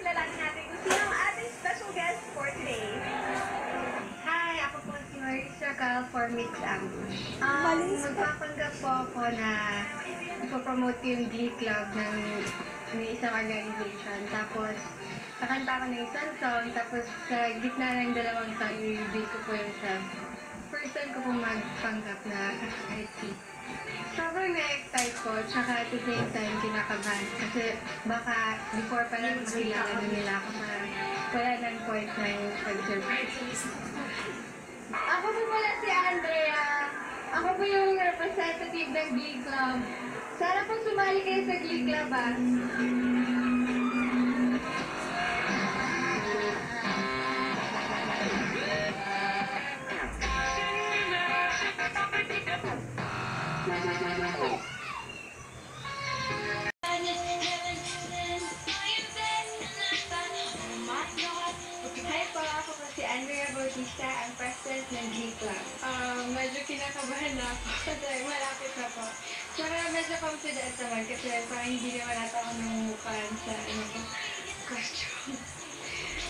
kilalanin natin kung sino ang ating special guest for today. Hi, ako po si Marisa Cal for Mix Ambush. Magpapanggap po ako na ipopromote yung Glee Club ng isang organization. Tapos, kakanta ko ng isang song. Tapos, sa gitna ng dalawang song, i-reveal ko po yung song. First time ko po magpanggap na SIT. Sobrang na-excite po, tsaka at the same time kinakabahan. Kasi baka before pa lang makilala na nila ako na wala ng point na yung pag-surprise. Ako po pala si Andrea. Ako po yung representative ng Glee Club. Sana po sumali kayo sa Glee Club Hi po, ako po si Andrea Bautista, ang president ng Glee Club. Medyo kinakabahan na ako kasi malapit na po. Tsaka medyo confident naman kasi parang hindi naman natin ako nangungupan sa costume.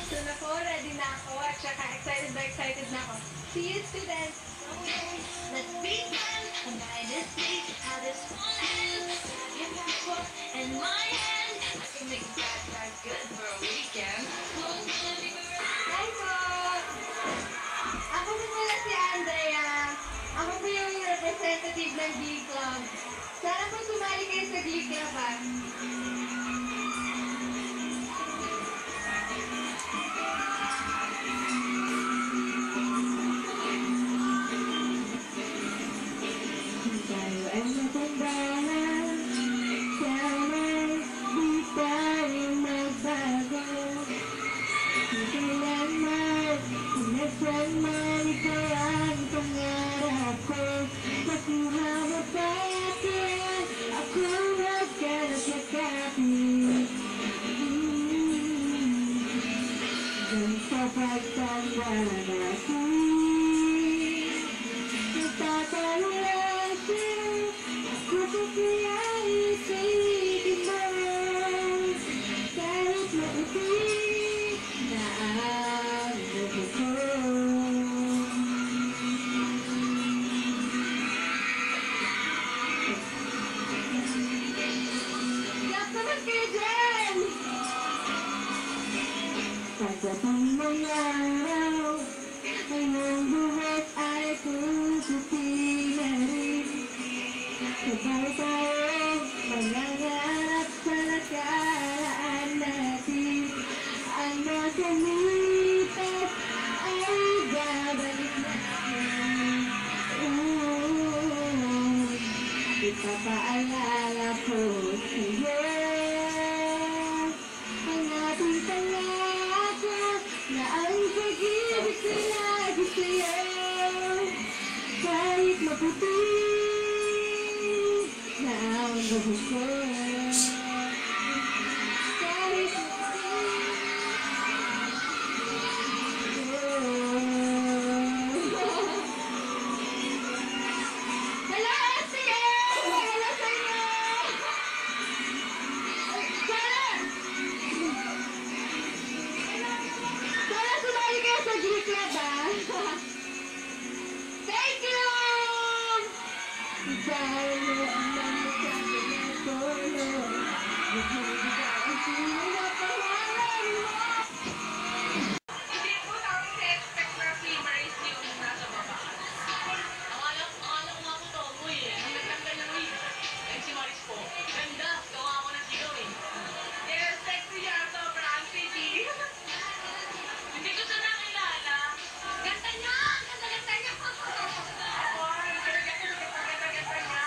So naku, ready na ako at tsaka excited na ako. See you, students! Let's be fun, and by this week, how this one is. Give me a book and my hand. I can make that good for a weekend. Hi po! Ako po pala si Andrea. Ako po yung representative ng Glee Club. Sana po sumali kayo sa Glee Club Tayo ay matandaan, sana'y di tayo magbago. Di kailanman, inasan man ikaw ang pangarap ko. Makuha mo pa atin, ako magkanap na kapit. Ganito pagtanda natin, nagtatanong ako po kaya isipin mo, kahit mabuti na ang buhay ko. Clap naman kayo dyan! Pagdating ng araw, ang buhat ay tututin na rin. Sabay tayo mangangarap sa nakaraan natin. Ang nakalipas ay babalik natin. Ipapaalala ko sa'yo ang ating pangako na ang pag-ibig ko lagi sa'yo. Kahit maputi na ang buhok ko, kahit Hello, sige! Hello sa inyo! Sana sumali kayo sa Glee Club Thank you! dahil mo ang namasabi ng solo. Nagbibigay ang sino na pangalan mo. Hindi po namin na-expect na flavors yung nasa baba. Akala ko nga po tomboy eh. Ang nagtanggal ng wig. Ay, si Maris po. Ganda. Gawa ako ng sigaw eh. Eh, sexy siya, sobrang city. Hindi ko siya nakilala. Ganda niya! Ganda niya! Ako, ganda niya.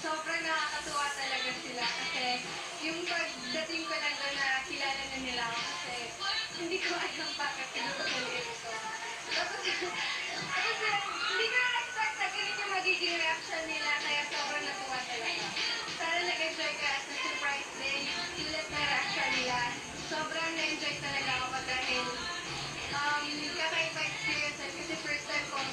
Sobrang nakakatuwa talaga sila kasi yung pagdating ko lang doon na kilala na nila ako kasi hindi ko alam bakit pinapagalit ko. Tapos hindi ko na-expect na ganito yung magiging reaction nila kaya sobrang natuwa talaga. Sana nag-enjoy ka at na-surprise din yung ulit na reaction nila. Sobrang na-enjoy talaga ako dahil kakaiba experience kasi first time kong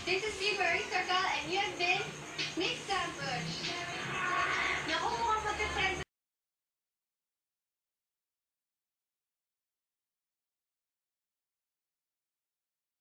This is me, Marie Circle, and you have been Miss Ambush. Naku, mukhang magka-trend